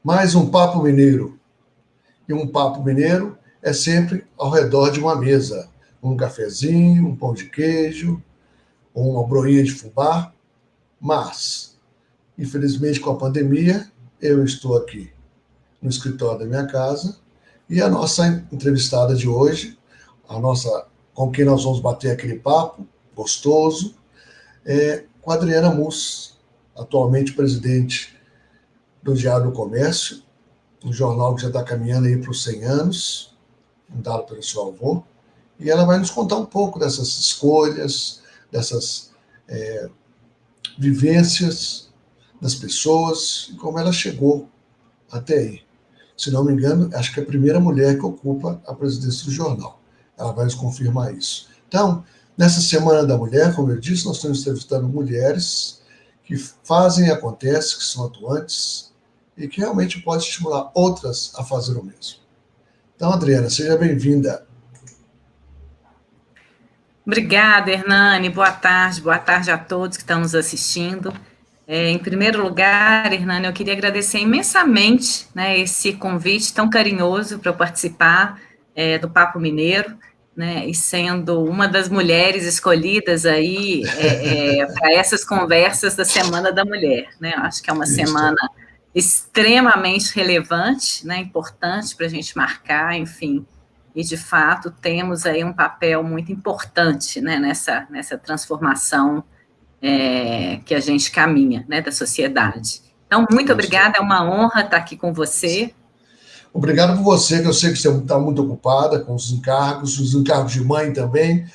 Mais um Papo Mineiro. E um Papo Mineiro é sempre ao redor de uma mesa. Um cafezinho, um pão de queijo, ou uma broinha de fubá. Mas, infelizmente, com a pandemia, eu estou aqui no escritório da minha casa e a nossa entrevistada de hoje, com quem nós vamos bater aquele papo gostoso, é com a Adriana Mus, atualmente presidente do Diário do Comércio, um jornal que já está caminhando aí para os 100 anos, fundado pelo seu avô, e ela vai nos contar um pouco dessas escolhas, dessas vivências das pessoas e como ela chegou até aí. Se não me engano, acho que é a primeira mulher que ocupa a presidência do jornal. Ela vai nos confirmar isso. Então, nessa Semana da Mulher, como eu disse, nós estamos entrevistando mulheres que fazem e acontecem, que são atuantes e que realmente podem estimular outras a fazer o mesmo. Então, Adriana, seja bem-vinda. Obrigada, Hernani. Boa tarde a todos que estão nos assistindo. Em primeiro lugar, Hernani, eu queria agradecer imensamente, né, esse convite tão carinhoso para eu participar do Papo Mineiro, né, e sendo uma das mulheres escolhidas aí para essas conversas da Semana da Mulher, né. Eu acho que é uma semana extremamente relevante, né, importante para a gente marcar, enfim. E, de fato, temos aí um papel muito importante, né, nessa transformação que a gente caminha, né, da sociedade. Então, muito obrigada, é uma honra estar aqui com você. Obrigado por você, que eu sei que você está muito ocupada com os encargos de mãe também.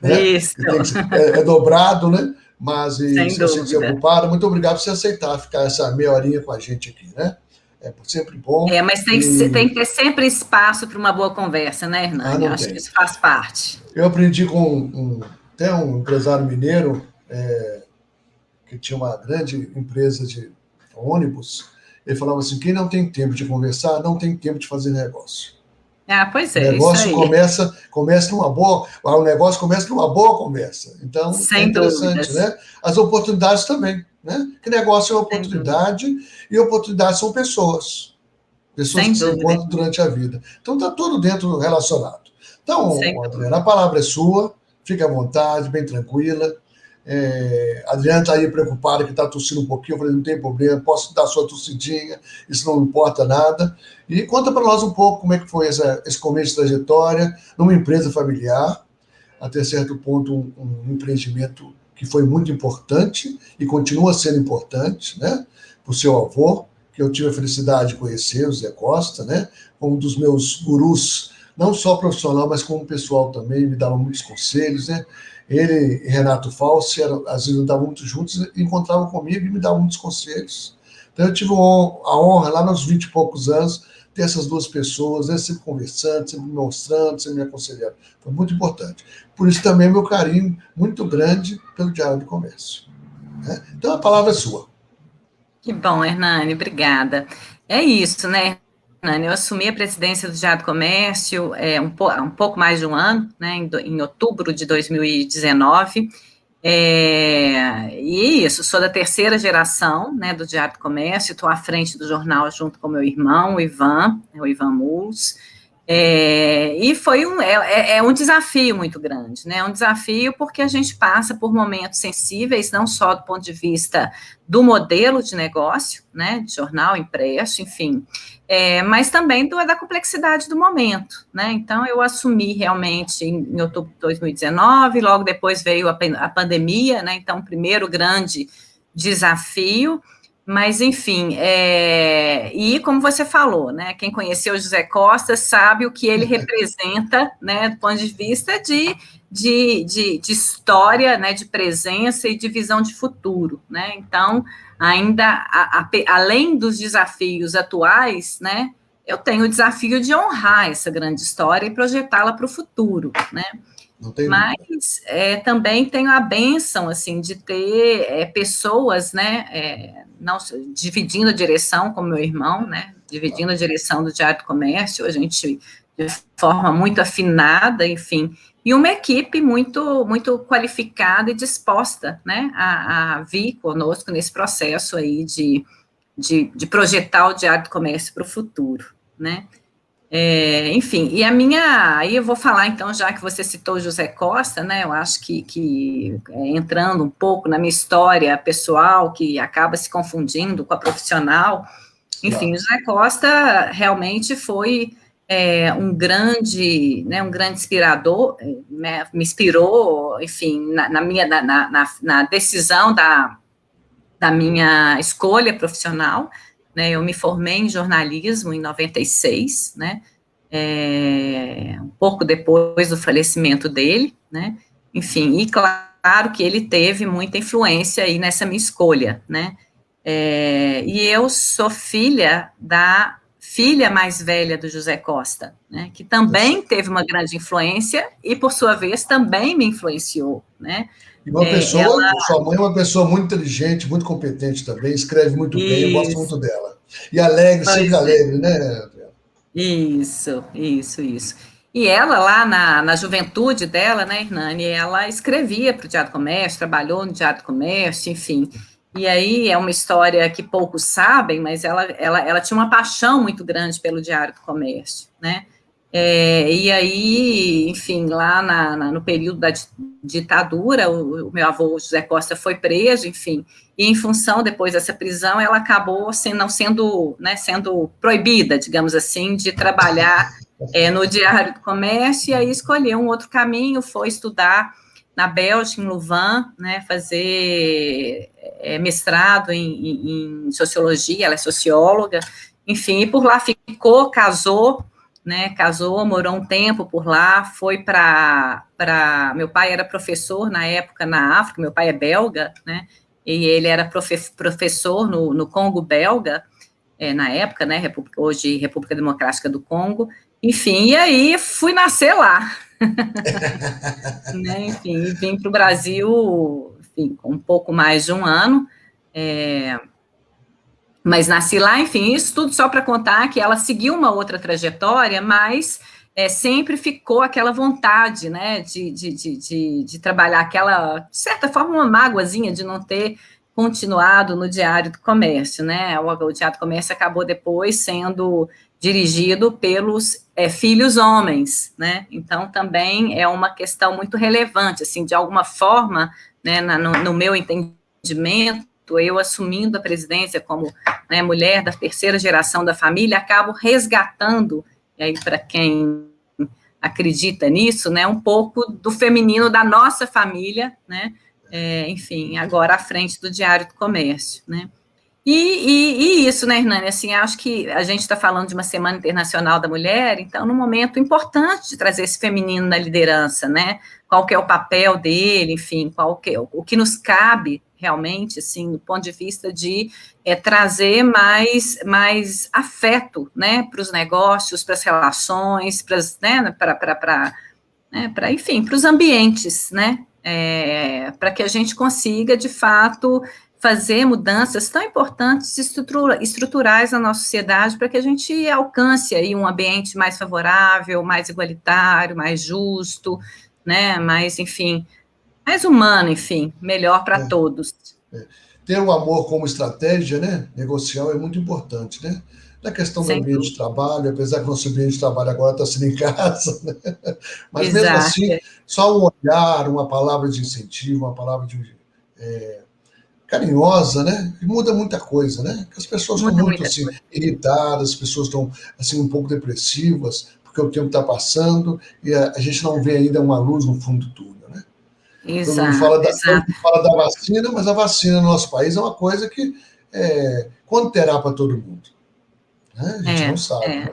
Né? Isso. É dobrado, né? Mas sem eu sei que você é dúvida. ocupada. Muito obrigado por você aceitar ficar essa meia horinha com a gente aqui, né? É sempre bom. Mas tem que ter sempre espaço para uma boa conversa, né, Hernani? Eu acho que isso faz parte. Eu aprendi com até um empresário mineiro que tinha uma grande empresa de ônibus. Ele falava assim: quem não tem tempo de conversar, não tem tempo de fazer negócio. Pois é, o negócio isso aí. começa numa boa, o negócio começa numa boa conversa. Então, sem é interessante, dúvidas. né? As oportunidades também, né? Que negócio é oportunidade e oportunidades são pessoas. Pessoas sem que se dúvida. encontram durante a vida. Então, está tudo dentro relacionado. Então, Adriana, a palavra é sua, fique à vontade, bem tranquila. A Adriana está aí preocupada que está tossindo um pouquinho. Eu falei, não tem problema, posso dar sua tossidinha, isso não importa nada. E conta para nós um pouco como é que foi esse começo de trajetória numa empresa familiar, até certo ponto um empreendimento que foi muito importante e continua sendo importante, né? Para o seu avô, que eu tive a felicidade de conhecer, o Zé Costa, né? Um dos meus gurus, não só profissional, mas como pessoal também, me dava muitos conselhos, né? Ele e Renato Falsi, às vezes andavam muito juntos, encontravam comigo e me davam muitos conselhos. Então eu tive a honra, lá nos 20 e poucos anos, ter essas duas pessoas, né, sempre conversando, sempre me mostrando, sempre me aconselhando. Foi muito importante. Por isso também meu carinho muito grande pelo Diário do Comércio. Né? Então a palavra é sua. Que bom, Hernani, obrigada. É isso, né, Hernani? Eu assumi a presidência do Diário do Comércio um pouco mais de um ano, né, em outubro de 2019. E isso, sou da terceira geração, né, do Diário do Comércio, estou à frente do jornal junto com meu irmão, o Ivan Muls. E foi um desafio muito grande, né? Um desafio porque a gente passa por momentos sensíveis, não só do ponto de vista do modelo de negócio, né? De jornal, impresso, enfim, mas também da complexidade do momento, né? Então, eu assumi realmente em outubro de 2019, logo depois veio a pandemia, né? Então, o primeiro grande desafio. Mas, enfim, e como você falou, né, quem conheceu o José Costa sabe o que ele representa, né, do ponto de vista de história, né, de presença e de visão de futuro, né, então, ainda, além dos desafios atuais, né, eu tenho o desafio de honrar essa grande história e projetá-la para o futuro, né. Mas também tenho a bênção, assim, de ter pessoas, né, não, dividindo a direção com meu irmão, né, dividindo a direção do Diário do Comércio, a gente, de forma muito afinada, enfim, e uma equipe muito, muito qualificada e disposta, né, a vir conosco nesse processo aí de de projetar o Diário do Comércio para o futuro, né? Enfim, aí eu vou falar, então, já que você citou o José Costa, né, eu acho que entrando um pouco na minha história pessoal, que acaba se confundindo com a profissional, enfim, claro. O José Costa realmente foi um grande inspirador, né, me inspirou, enfim, na decisão da minha escolha profissional, né, eu me formei em jornalismo em 96, né, um pouco depois do falecimento dele, né, enfim, e claro que ele teve muita influência aí nessa minha escolha, né, e eu sou filha da filha mais velha do José Costa, né, que também teve uma grande influência e, por sua vez, também me influenciou, né. E uma pessoa, sua mãe é uma pessoa muito inteligente, muito competente também, escreve muito bem, eu gosto muito dela. E alegre, sempre alegre, né? Isso. E ela, lá na juventude dela, né, Hernani, ela escrevia para o Diário do Comércio, trabalhou no Diário do Comércio, enfim. E aí é uma história que poucos sabem, mas ela tinha uma paixão muito grande pelo Diário do Comércio, né? E aí, enfim, lá no período da ditadura, o meu avô José Costa foi preso, enfim, e em função, depois dessa prisão, ela acabou sendo proibida, digamos assim, de trabalhar no Diário do Comércio, e aí escolheu um outro caminho, foi estudar na Bélgica, em Louvain, né, fazer mestrado em sociologia, ela é socióloga, enfim, e por lá ficou, casou, morou um tempo por lá, foi para meu pai era professor na época na África, meu pai é belga, né, e ele era professor no Congo belga, na época, né, hoje República Democrática do Congo, enfim, e aí fui nascer lá, né, enfim, vim para o Brasil, enfim, com um pouco mais de um ano, mas nasci lá, enfim, isso tudo só para contar que ela seguiu uma outra trajetória, mas sempre ficou aquela vontade, né, de trabalhar aquela, de certa forma, uma mágoazinha de não ter continuado no Diário do Comércio, né, o Diário do Comércio acabou depois sendo dirigido pelos filhos homens, né, então também é uma questão muito relevante, assim, de alguma forma, né, no meu entendimento, eu assumindo a presidência como, né, mulher da terceira geração da família, acabo resgatando, e aí para quem acredita nisso, né, um pouco do feminino da nossa família, né, enfim, agora à frente do Diário do Comércio, né. E isso, né, Hernani, assim, acho que a gente está falando de uma Semana Internacional da Mulher, então, num momento importante de trazer esse feminino na liderança, né, qual que é o papel dele, enfim, o que nos cabe realmente, assim, do ponto de vista de trazer mais afeto, né, para os negócios, para as relações, enfim, para os ambientes, né, para que a gente consiga, de fato, fazer mudanças tão importantes estruturais na nossa sociedade para que a gente alcance aí um ambiente mais favorável, mais igualitário, mais justo, né, mais, enfim, mais humano, enfim, melhor para todos. Ter o amor como estratégia, né, negocial é muito importante, né? Na questão do ambiente de trabalho, apesar que o nosso ambiente de trabalho agora está sendo em casa, né? Mas exato, mesmo assim, só um olhar, uma palavra de incentivo, uma palavra carinhosa, né? Muda muita coisa, né? As pessoas estão muito assim, irritadas, as pessoas estão assim, um pouco depressivas, porque o tempo está passando e a gente não vê ainda uma luz no fundo do túnel, né? Exato, todo mundo fala da vacina, mas a vacina no nosso país é uma coisa que quando terá para todo mundo? A gente não sabe.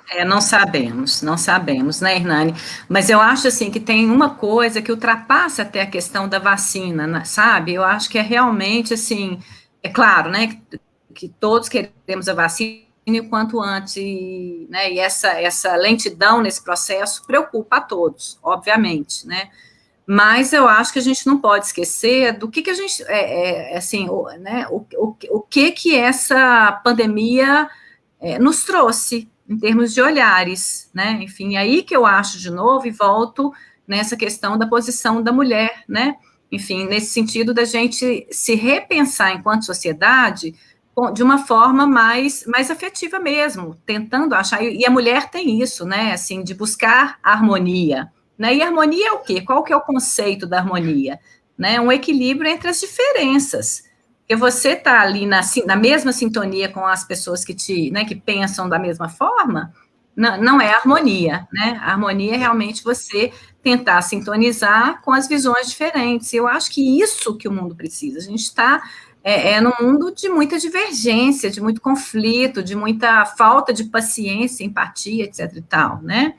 Não sabemos, né, Hernani? Mas eu acho, assim, que tem uma coisa que ultrapassa até a questão da vacina, sabe? Eu acho que é realmente, assim, é claro, né, que todos queremos a vacina e o quanto antes, né, e essa lentidão nesse processo preocupa a todos, obviamente, né? Mas eu acho que a gente não pode esquecer do que a gente, assim, o que essa pandemia nos trouxe, em termos de olhares, né, enfim, aí que eu acho, de novo, e volto nessa questão da posição da mulher, né, enfim, nesse sentido da gente se repensar enquanto sociedade, de uma forma mais afetiva mesmo, tentando achar, e a mulher tem isso, né, assim, de buscar harmonia, né, e harmonia é o quê? Qual que é o conceito da harmonia? Né, um equilíbrio entre as diferenças, porque você está ali na mesma sintonia com as pessoas que pensam da mesma forma, não é harmonia, né, a harmonia é realmente você tentar sintonizar com as visões diferentes, e eu acho que isso que o mundo precisa, a gente está num mundo de muita divergência, de muito conflito, de muita falta de paciência, empatia, etc e tal, né?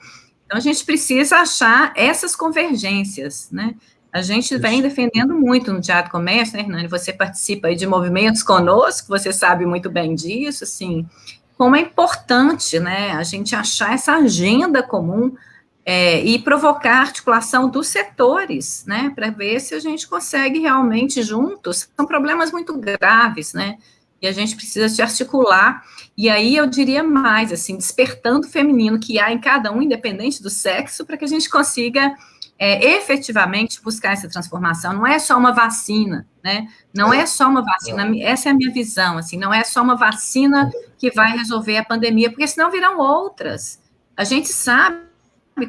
Então, a gente precisa achar essas convergências, né? A gente vem defendendo muito no Teatro Comércio, né, Hernani? Você participa aí de movimentos conosco, você sabe muito bem disso, assim, como é importante, né, a gente achar essa agenda comum e provocar a articulação dos setores, né, para ver se a gente consegue realmente juntos, são problemas muito graves, né, e a gente precisa se articular, e aí eu diria mais, assim, despertando o feminino que há em cada um, independente do sexo, para que a gente consiga efetivamente buscar essa transformação, não é só uma vacina, né, não é só uma vacina, essa é a minha visão, assim, não é só uma vacina que vai resolver a pandemia, porque senão virão outras, a gente sabe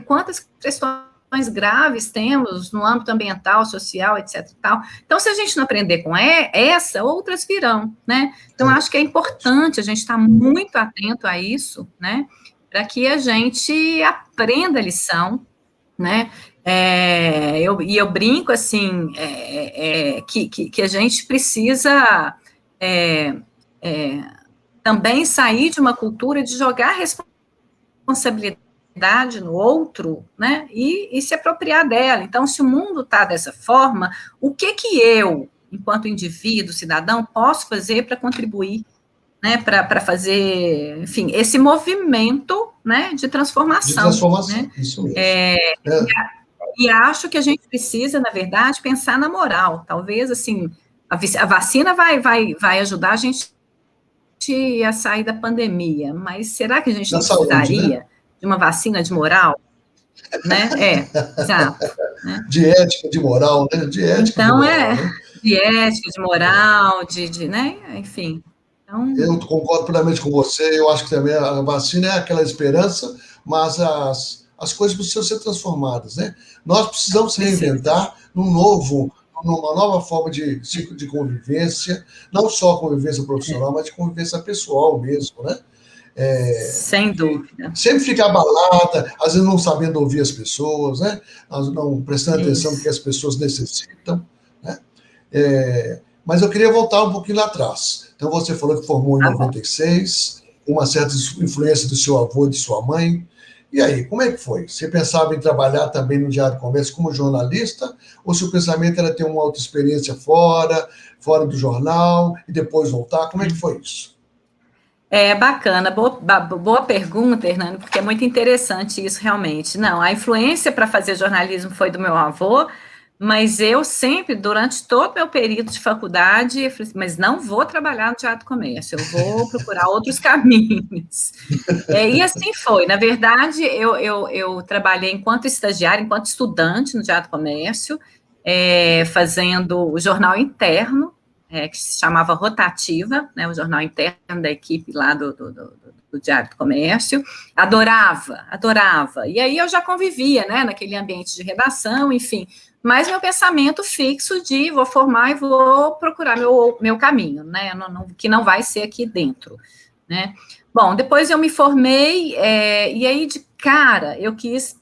quantas questões graves temos no âmbito ambiental, social, etc. e tal. Então, se a gente não aprender com essa, outras virão, né? Então, acho que é importante a gente estar muito atento a isso, né? Para que a gente aprenda a lição, né? Eu brinco assim que a gente precisa também sair de uma cultura de jogar responsabilidade no outro, né, e se apropriar dela. Então, se o mundo está dessa forma, o que eu, enquanto indivíduo, cidadão, posso fazer para contribuir, né, para fazer, enfim, esse movimento, né, de transformação. De transformação, né? Isso mesmo. E acho que a gente precisa, na verdade, pensar na moral. Talvez, assim, a vacina vai ajudar a gente a sair da pandemia, mas será que a gente não precisaria de uma vacina de moral? Né? Exato. Né? De ética, de moral, né? De ética, então, de moral, né? De ética, de moral, né? Enfim. Então... Eu concordo plenamente com você, eu acho que também a vacina é aquela esperança, mas as coisas precisam ser transformadas, né? Nós precisamos se reinventar numa nova forma de convivência, não só convivência profissional, mas de convivência pessoal mesmo, né? Sem dúvida. Sempre ficar abalada, às vezes não sabendo ouvir as pessoas, né? Não prestando atenção no que as pessoas necessitam, né? Mas eu queria voltar um pouquinho lá atrás. Então, você falou que formou em 96, uma certa influência do seu avô e de sua mãe. E aí, como é que foi? Você pensava em trabalhar também no Diário do Comércio como jornalista? Ou seu pensamento era ter uma outra experiência fora do jornal, e depois voltar? Como é que foi isso? Bacana, boa pergunta, Hernani, porque é muito interessante isso realmente. Não, a influência para fazer jornalismo foi do meu avô, mas eu sempre, durante todo o meu período de faculdade, eu falei assim, mas não vou trabalhar no Teatro do Comércio, eu vou procurar outros caminhos. E assim foi. Na verdade, eu trabalhei enquanto estagiária, enquanto estudante no Teatro do Comércio, fazendo o jornal interno, que se chamava Rotativa, né, o jornal interno da equipe lá do Diário do Comércio, adorava, e aí eu já convivia, né, naquele ambiente de redação, enfim, mas meu pensamento fixo de vou formar e vou procurar meu caminho, né, que não vai ser aqui dentro, né. Bom, depois eu me formei, e aí de cara eu quis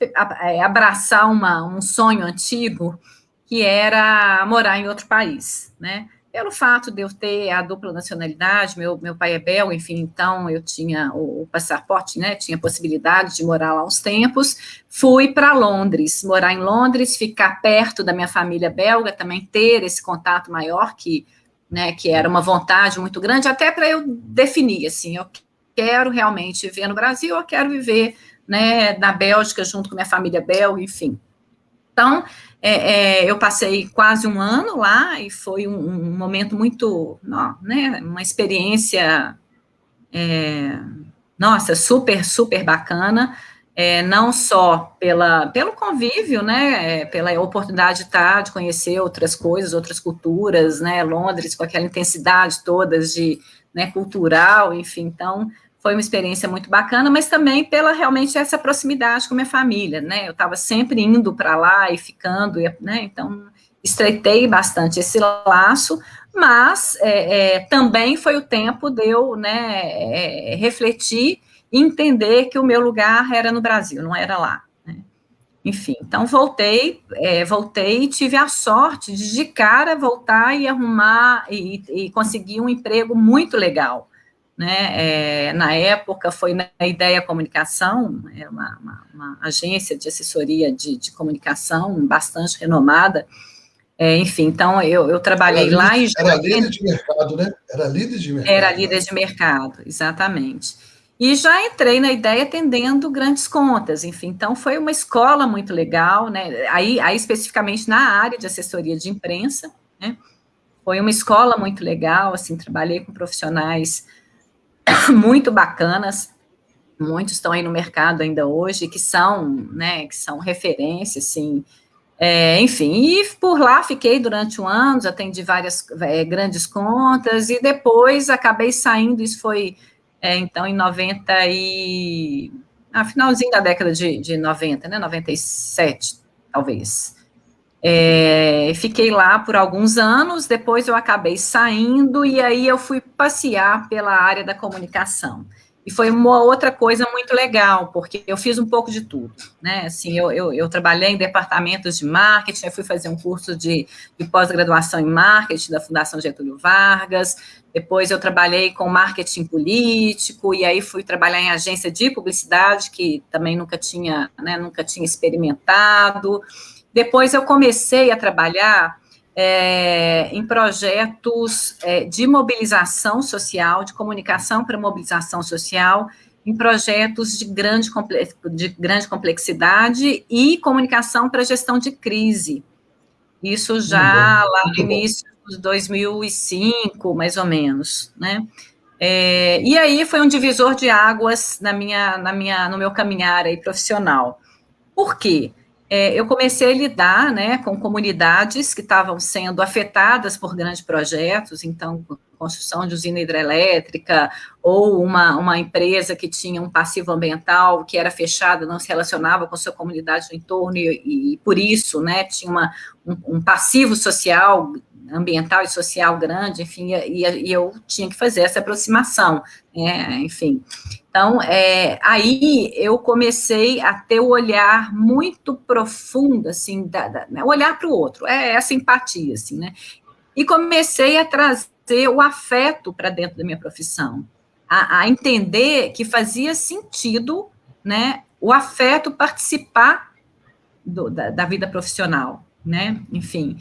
abraçar um sonho antigo, que era morar em outro país, né, pelo fato de eu ter a dupla nacionalidade, meu pai é belga, enfim, então eu tinha o passaporte, né, tinha possibilidade de morar lá uns tempos, fui para Londres, morar em Londres, ficar perto da minha família belga, também ter esse contato maior, que era uma vontade muito grande, até para eu definir, assim, eu quero realmente viver no Brasil, eu quero viver, né, na Bélgica, junto com minha família belga, enfim. Então, eu passei quase um ano lá e foi um momento muito, né, uma experiência, nossa, super, super bacana. não só pelo convívio, né, pela oportunidade de conhecer outras coisas, outras culturas, né, Londres com aquela intensidade toda né, cultural, enfim, então foi uma experiência muito bacana, mas também pela realmente essa proximidade com a minha família, né, eu estava sempre indo para lá e ficando, né, então estreitei bastante esse laço, mas também foi o tempo de eu, né, refletir e entender que o meu lugar era no Brasil, não era lá, né? Enfim, então voltei e tive a sorte de cara voltar e arrumar e conseguir um emprego muito legal, né? Na época foi na Ideia Comunicação, uma agência de assessoria de comunicação bastante renomada, enfim, então eu trabalhei lá e já... Era líder de mercado, né? Era líder de mercado. Era líder de mercado, exatamente. E já entrei na Ideia atendendo grandes contas, enfim, então foi uma escola muito legal, né? Aí especificamente na área de assessoria de imprensa, né? Foi uma escola muito legal, assim, trabalhei com profissionais muito bacanas, muitos estão aí no mercado ainda hoje, que são referência, assim, enfim, e por lá fiquei durante um ano, atendi várias grandes contas, e depois acabei saindo, isso foi, então, em 90 finalzinho da década de 90, né, 97, talvez. Fiquei lá por alguns anos, depois eu acabei saindo, e aí eu fui passear pela área da comunicação. E foi uma outra coisa muito legal, porque eu fiz um pouco de tudo, né? Assim, eu trabalhei em departamentos de marketing, eu fui fazer um curso de pós-graduação em marketing da Fundação Getúlio Vargas, depois eu trabalhei com marketing político, e aí fui trabalhar em agência de publicidade, que também nunca tinha experimentado. Depois eu comecei a trabalhar em projetos de mobilização social, de comunicação para mobilização social, em projetos de grande complexidade e comunicação para gestão de crise. Isso já lá no início de 2005, mais ou menos, né? E aí foi um divisor de águas no meu caminhar aí profissional. Por quê? Eu comecei a lidar, né, com comunidades que estavam sendo afetadas por grandes projetos, então, construção de usina hidrelétrica, ou uma empresa que tinha um passivo ambiental que era fechada, não se relacionava com a sua comunidade no entorno, e por isso, né, tinha um passivo social, ambiental e social grande, enfim, e eu tinha que fazer essa aproximação, né, enfim. Então, aí eu comecei a ter o olhar muito profundo, assim, o olhar para o outro, essa empatia, assim, né? E comecei a trazer o afeto para dentro da minha profissão, a entender que fazia sentido, né, o afeto participar da vida profissional, né? Enfim.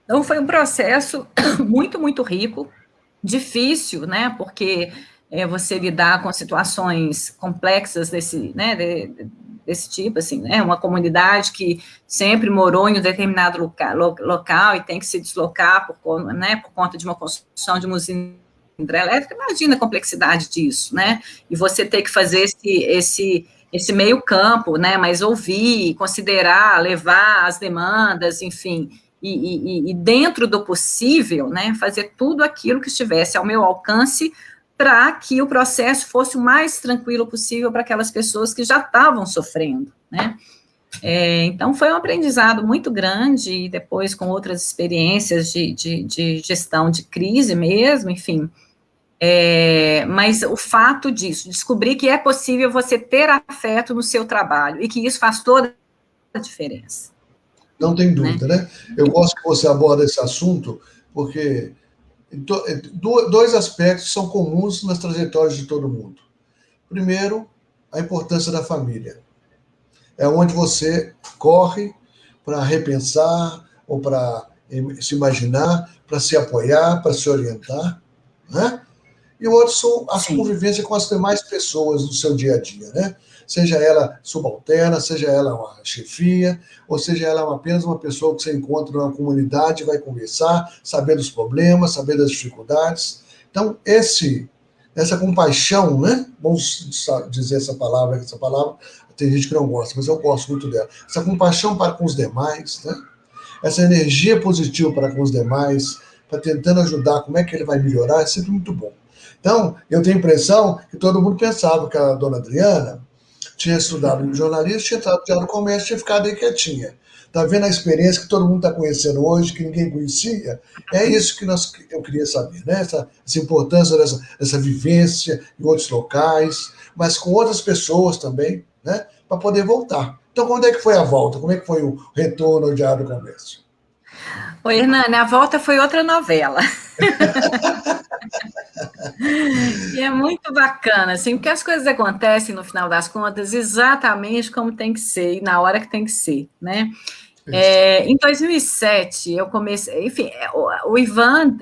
Então, foi um processo muito, muito rico, difícil, né? Porque você lidar com situações complexas desse tipo, assim, né? Uma comunidade que sempre morou em um determinado local e tem que se deslocar por conta de uma construção de uma usina hidrelétrica, imagina a complexidade disso, né? E você ter que fazer esse meio campo, né? Mas ouvir, considerar, levar as demandas, enfim, e dentro do possível, né? Fazer tudo aquilo que estivesse ao meu alcance para que o processo fosse o mais tranquilo possível para aquelas pessoas que já estavam sofrendo, né? Então, foi um aprendizado muito grande, e depois com outras experiências de gestão de crise mesmo, enfim. Mas o fato disso, descobrir que é possível você ter afeto no seu trabalho, e que isso faz toda a diferença. Não tem dúvida, né? Eu gosto que você aborda esse assunto, porque dois aspectos são comuns nas trajetórias de todo mundo. Primeiro, a importância da família. É onde você corre para repensar ou para se imaginar, para se apoiar, para se orientar, né? E o outro são a convivência com as demais pessoas no seu dia a dia, né? Seja ela subalterna, seja ela uma chefia, ou seja ela apenas uma pessoa que você encontra numa comunidade, vai conversar, saber dos problemas, saber das dificuldades. Então, essa compaixão, né? Vamos dizer essa palavra tem gente que não gosta, mas eu gosto muito dela. Essa compaixão para com os demais, né? Essa energia positiva para com os demais, para tentando ajudar, como é que ele vai melhorar, é sempre muito bom. Então, eu tenho a impressão que todo mundo pensava que a dona Adriana tinha estudado no jornalismo, tinha entrado no comércio, tinha ficado aí quietinha. Está vendo a experiência que todo mundo está conhecendo hoje, que ninguém conhecia? É isso que eu queria saber, né? Essa importância dessa vivência em outros locais, mas com outras pessoas também, né? Para poder voltar. Então, quando é que foi a volta? Como é que foi o retorno ao Diário do Comércio? Oi, Hernani, a volta foi outra novela. E é muito bacana, assim, porque as coisas acontecem, no final das contas, exatamente como tem que ser, e na hora que tem que ser, né? Em 2007, eu comecei, enfim, o Ivan,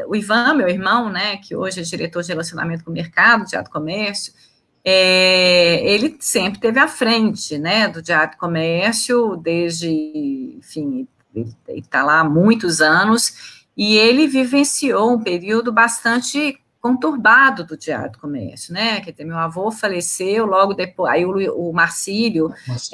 meu irmão, né, que hoje é diretor de relacionamento com o mercado, Diário do Comércio, ele sempre esteve à frente, né, do Diário do Comércio, desde, enfim, ele está lá há muitos anos, e ele vivenciou um período bastante conturbado do Diário do Comércio, né, que meu avô faleceu, logo depois, aí o Marcílio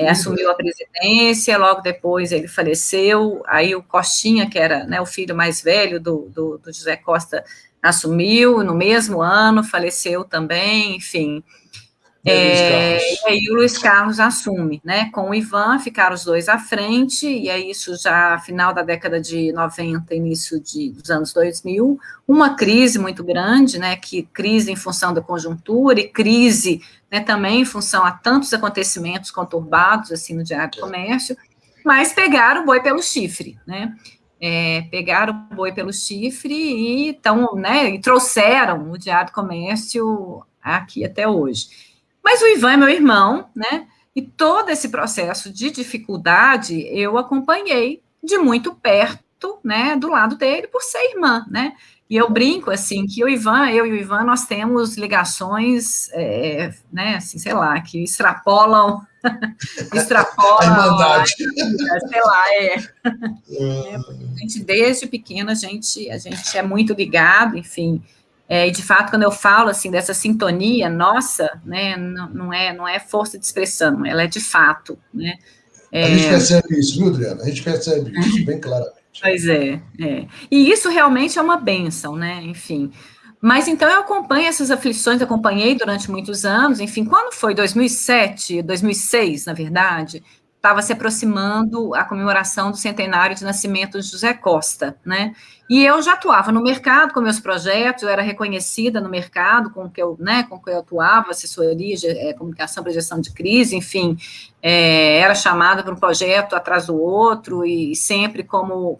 assumiu a presidência, logo depois ele faleceu, aí o Costinha, que era, né, o filho mais velho do José Costa, assumiu, no mesmo ano, faleceu também, enfim. E aí o Luiz Carlos assume, né, com o Ivan, ficaram os dois à frente, e aí isso já final da década de 90, início dos anos 2000, uma crise muito grande, né, crise em função da conjuntura e crise, né, também em função a tantos acontecimentos conturbados, assim, no Diário do Comércio, mas pegaram o boi pelo chifre, né, pegaram o boi pelo chifre e, né, e trouxeram o Diário do Comércio aqui até hoje. Mas o Ivan é meu irmão, né? E todo esse processo de dificuldade eu acompanhei de muito perto, né? Do lado dele, por ser irmã, né? E eu brinco assim que eu e o Ivan, nós temos ligações, né? Assim, sei lá, que extrapolam, a irmandade, sei lá, porque a gente desde pequena a gente é muito ligado, enfim. E de fato, quando eu falo assim dessa sintonia nossa, né, não é força de expressão, ela é de fato, né? A gente percebe isso, viu, Adriana? A gente percebe isso bem claramente. Pois é. E isso realmente é uma bênção, né? Enfim. Mas então eu acompanho essas aflições, acompanhei durante muitos anos, enfim, quando foi 2007, 2006, na verdade, estava se aproximando a comemoração do centenário de nascimento de José Costa, né? E eu já atuava no mercado com meus projetos, eu era reconhecida no mercado com que eu atuava, assessoria, comunicação para gestão de crise, enfim, era chamada para um projeto atrás do outro, e sempre como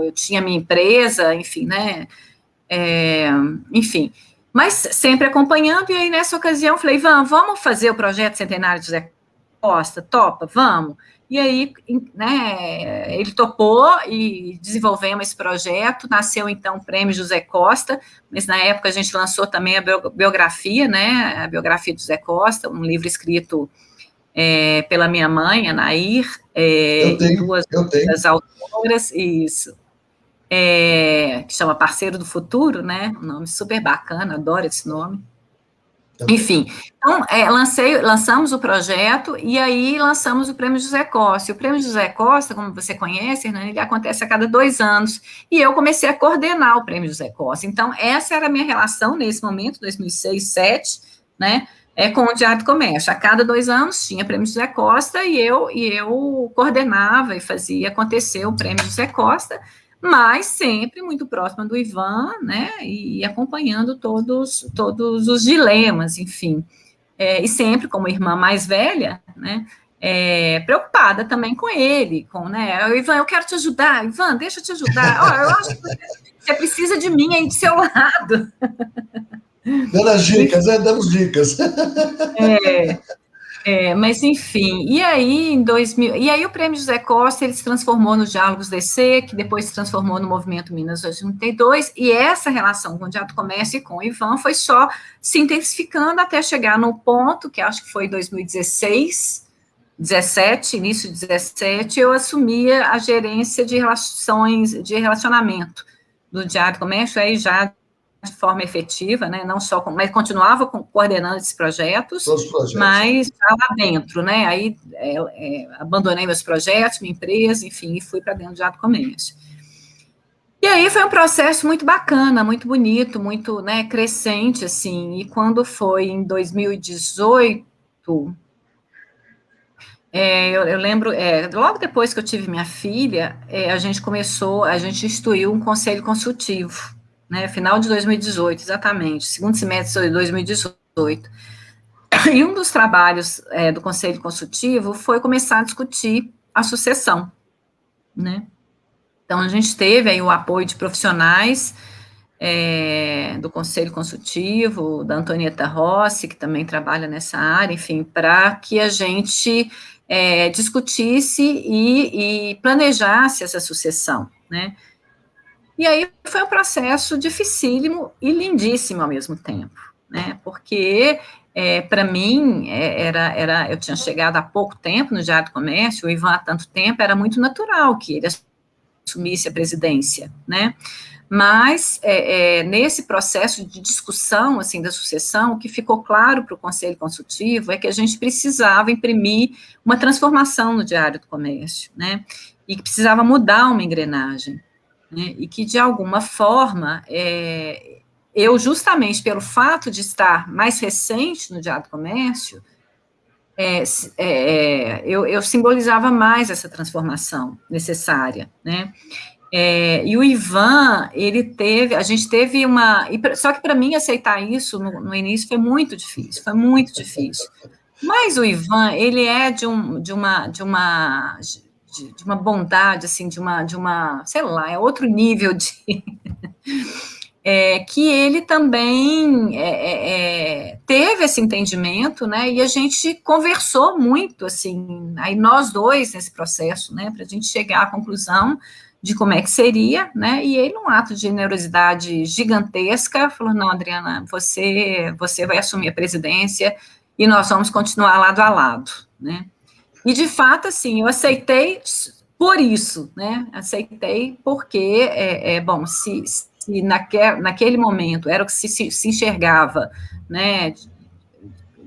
eu tinha minha empresa, enfim, né? Enfim, mas sempre acompanhando, e aí nessa ocasião falei, vamos fazer o projeto centenário de José Costa, topa, vamos. E aí, né, ele topou e desenvolvemos esse projeto, nasceu então o Prêmio José Costa, mas na época a gente lançou também a biografia, né, a biografia de José Costa, um livro escrito pela minha mãe, Anair, e duas autoras, isso, que chama Parceiro do Futuro, né, um nome super bacana, adoro esse nome. Enfim, então, lançamos o projeto e aí lançamos o Prêmio José Costa. E o Prêmio José Costa, como você conhece, Hernani, ele acontece a cada 2 anos. E eu comecei a coordenar o Prêmio José Costa. Então, essa era a minha relação nesse momento, 2006, 2007, né, com o Diário do Comércio. A cada 2 anos tinha Prêmio José Costa e eu coordenava e fazia acontecer o Prêmio José Costa, mas sempre muito próxima do Ivan, né, e acompanhando todos os dilemas, enfim, e sempre como irmã mais velha, né, preocupada também com ele, né, Ivan, eu quero te ajudar, Ivan, deixa eu te ajudar, eu acho que você precisa de mim aí do seu lado. Dando as dicas, damos dicas. Mas enfim, e aí em 2000, e aí o Prêmio José Costa ele se transformou no Diálogos DC, que depois se transformou no Movimento Minas 2032, e essa relação com o Diário do Comércio e com o Ivan foi só se intensificando até chegar no ponto, que acho que foi 2016, 17, início de 17, eu assumia a gerência de relacionamento do Diário do Comércio, aí já de forma efetiva, né, não só, mas continuava coordenando esses projetos, mas já lá dentro, né, aí abandonei meus projetos, minha empresa, enfim, e fui para dentro do Teatro Comércio. E aí foi um processo muito bacana, muito bonito, muito, né, crescente, assim, e quando foi em 2018, eu lembro, logo depois que eu tive minha filha, a gente instituiu um conselho consultivo, né, final de 2018, exatamente, segundo semestre de 2018. E um dos trabalhos do conselho consultivo foi começar a discutir a sucessão, né. Então, a gente teve aí o apoio de profissionais do Conselho Consultivo, da Antonieta Rossi, que também trabalha nessa área, enfim, para que a gente discutisse e planejasse essa sucessão, né? E aí foi um processo dificílimo e lindíssimo ao mesmo tempo, né? Porque, para mim, eu tinha chegado há pouco tempo no Diário do Comércio, o Ivan há tanto tempo, era muito natural que ele assumisse a presidência, né? Mas, nesse processo de discussão, assim, da sucessão, o que ficou claro para o Conselho Consultivo é que a gente precisava imprimir uma transformação no Diário do Comércio, né, e que precisava mudar uma engrenagem, né, e que, de alguma forma, eu, justamente pelo fato de estar mais recente no Diário do Comércio, eu simbolizava mais essa transformação necessária, né. E o Ivan, a gente teve só que para mim aceitar isso no início foi muito difícil, Mas o Ivan, ele é de uma bondade, assim, sei lá, é outro nível que ele também teve esse entendimento, né, e a gente conversou muito, assim, aí nós dois nesse processo, né, para a gente chegar à conclusão de como é que seria, né, e ele, num ato de generosidade gigantesca, falou, não, Adriana, você vai assumir a presidência e nós vamos continuar lado a lado, né, e de fato, assim, eu aceitei por isso, né, aceitei porque, bom, se naquele momento era o que se enxergava, né,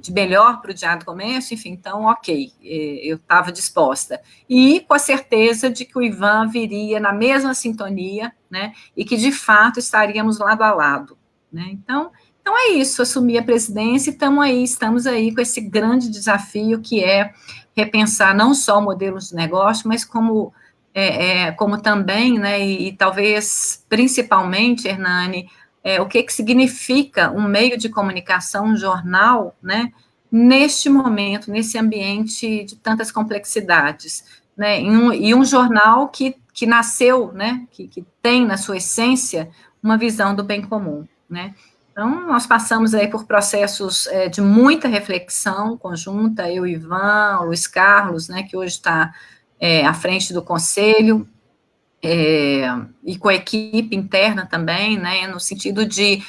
de melhor para o Diário do Comércio, enfim, então, ok, eu estava disposta. E com a certeza de que o Ivan viria na mesma sintonia, né, e que, de fato, estaríamos lado a lado, né, então é isso, assumi a presidência e estamos aí com esse grande desafio que é repensar não só o modelo de negócio, mas como também, né, e talvez principalmente, Hernani, o que significa um meio de comunicação, um jornal, né, neste momento, nesse ambiente de tantas complexidades, né, e um jornal que nasceu, né, que tem na sua essência uma visão do bem comum, né. Então, nós passamos aí por processos de muita reflexão conjunta, eu, Ivan, o Luiz Carlos, né, que hoje está à frente do conselho, e com a equipe interna também, né, no sentido de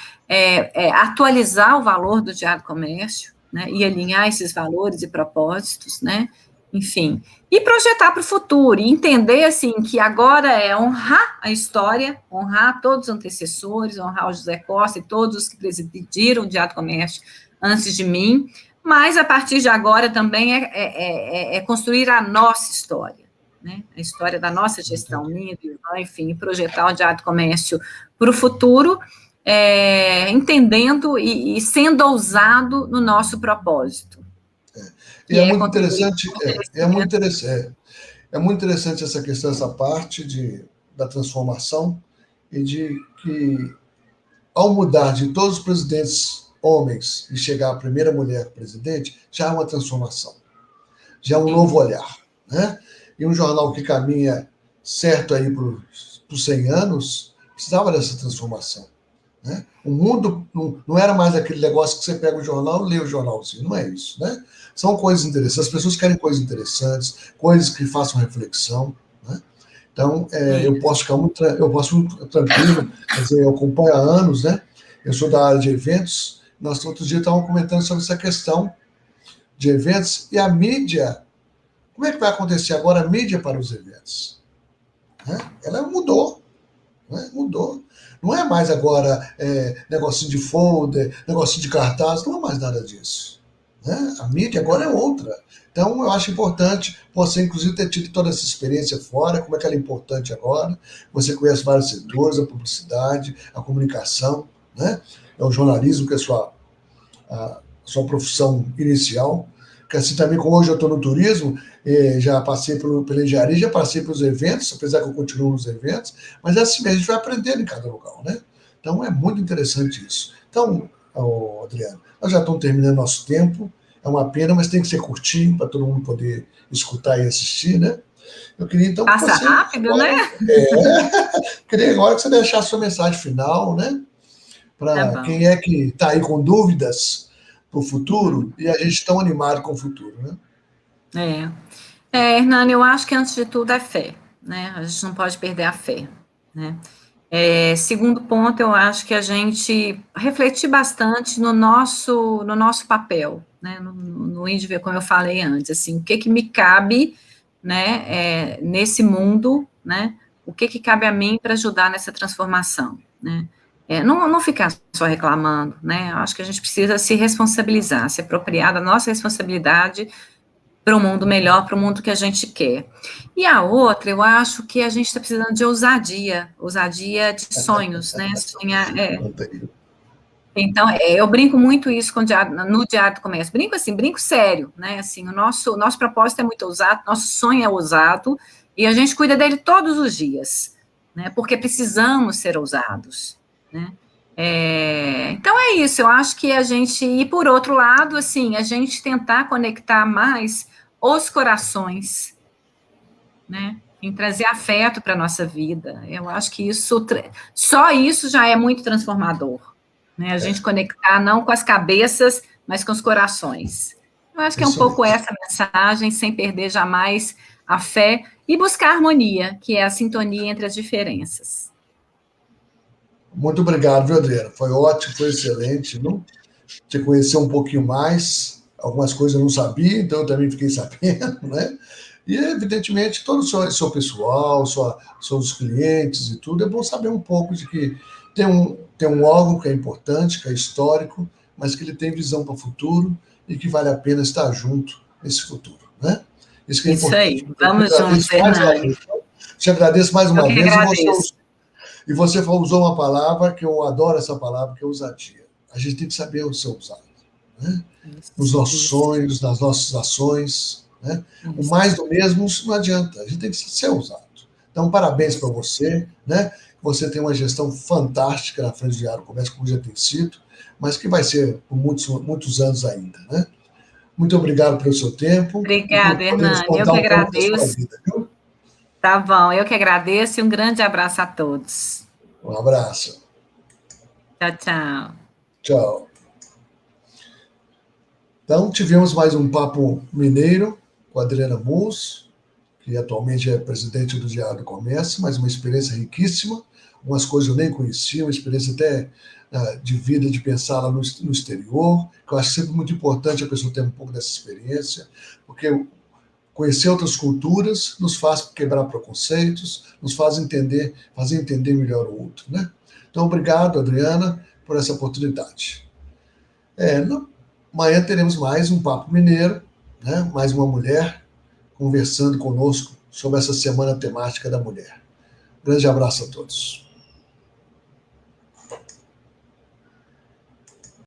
atualizar o valor do Diário do Comércio, né, e alinhar esses valores e propósitos, né, enfim, e projetar para o futuro, e entender, assim, que agora é honrar a história, honrar todos os antecessores, honrar o José Costa e todos os que presidiram o Diário do Comércio antes de mim, mas a partir de agora também é construir a nossa história, né, a história da nossa gestão, minha, do Ivan, enfim, projetar o Diário do Comércio para o futuro, entendendo e sendo ousado no nosso propósito. E é muito interessante, é muito interessante essa questão, essa parte da transformação e de que, ao mudar de todos os presidentes homens e chegar a primeira mulher presidente, já é uma transformação, já é um novo olhar, né? E um jornal que caminha certo aí para os 100 anos, precisava dessa transformação, né? O mundo não era mais aquele negócio que você pega o jornal e lê o jornalzinho, não é isso, né? São coisas interessantes, as pessoas querem coisas interessantes, coisas que façam reflexão, né? Então, eu posso ficar muito tranquilo, quer dizer, eu acompanho há anos, né? Eu sou da área de eventos, nós outro dia estávamos comentando sobre essa questão de eventos e a mídia. Como é que vai acontecer agora a mídia para os eventos? Né? Ela mudou. né? Mudou. Não é mais agora negocinho de folder, negocinho de cartaz, não é mais nada disso. Né? A mídia agora é outra. Então, eu acho importante você, inclusive, ter tido toda essa experiência fora, como é que ela é importante agora. Você conhece vários setores, a publicidade, a comunicação, né? É o jornalismo, que é a sua profissão inicial. Porque assim também, como hoje eu estou no turismo, já passei pela engenharia, já passei pelos eventos, apesar que eu continuo nos eventos, mas é assim mesmo, a gente vai aprendendo em cada local, né? Então, é muito interessante isso. Então, Adriano, nós já estamos terminando nosso tempo, é uma pena, mas tem que ser curtinho para todo mundo poder escutar e assistir, né? Eu queria então que Passa você rápido, agora, né? queria agora que você deixasse a sua mensagem final, né? Tá Para bom. quem é que está aí com dúvidas para o futuro e a gente tão animado com o futuro, né? É. Hernani, eu acho que antes de tudo é fé, né? A gente não pode perder a fé, né? Segundo ponto, eu acho que a gente refletir bastante no nosso papel, né? No indivíduo, como eu falei antes, assim, o que que me cabe, né? Nesse mundo, né? O que que cabe a mim para ajudar nessa transformação, né? Não ficar só reclamando, né? Eu acho que a gente precisa se responsabilizar, se apropriar da nossa responsabilidade para um mundo melhor, para o mundo que a gente quer. E a outra, eu acho que a gente está precisando de ousadia de sonhos, né? Sonhar, Não tem. Então, eu brinco muito isso no Diário do Comércio. Brinco assim, brinco sério, né? Assim, o nosso propósito é muito ousado, nosso sonho é ousado, e a gente cuida dele todos os dias, né? Porque precisamos ser ousados, né? Então é isso, eu acho que a gente, e por outro lado, assim, a gente tentar conectar mais os corações, né? Em trazer afeto para a nossa vida. Eu acho que só isso já é muito transformador, né? A gente conectar não com as cabeças, mas com os corações. Eu acho que é um Isso pouco mesmo. essa mensagem, sem perder jamais a fé e buscar a harmonia, que é a sintonia entre as diferenças. Muito obrigado, viu, Adriano? Foi ótimo, foi excelente, viu? Te conhecer um pouquinho mais, algumas coisas eu não sabia, então eu também fiquei sabendo, né? E, evidentemente, todo o seu pessoal, seus clientes e tudo, é bom saber um pouco de que tem um órgão que é importante, que é histórico, mas que ele tem visão para o futuro e que vale a pena estar junto nesse futuro, né? Isso que é Isso importante. aí. Eu te Vamos agradeço juntos, mais uma Hernani. vez, te agradeço mais Eu uma que vez agradeço. e você usou uma palavra que eu adoro essa palavra, que é ousadia. A gente tem que saber o seu usar, né? Nos Isso, nossos isso, sonhos, nas nossas ações, né? O isso. mais do mesmo não adianta, a gente tem que ser ousado. Então, parabéns para você, né? Você tem uma gestão fantástica na frente do Diário do Comércio, como já tem sido, mas que vai ser por muitos, muitos anos ainda, né? Muito obrigado pelo seu tempo e por Obrigada, podermos Hernani. Eu contar que um pouco da sua agradeço. vida, viu? Tá bom, eu que agradeço e um grande abraço a todos. Um abraço. Tchau, tchau. Tchau. Então, tivemos mais um Papo Mineiro com a Adriana Mus, que atualmente é presidente do Diário do Comércio, mas uma experiência riquíssima. Algumas coisas eu nem conhecia, uma experiência até de vida, de pensar lá no exterior, que eu acho sempre muito importante a pessoa ter um pouco dessa experiência, porque conhecer outras culturas nos faz quebrar preconceitos, nos faz fazer entender melhor o outro, né? Então, obrigado, Adriana, por essa oportunidade. Amanhã teremos mais um Papo Mineiro, né? Mais uma mulher conversando conosco sobre essa semana temática da mulher. Grande abraço a todos.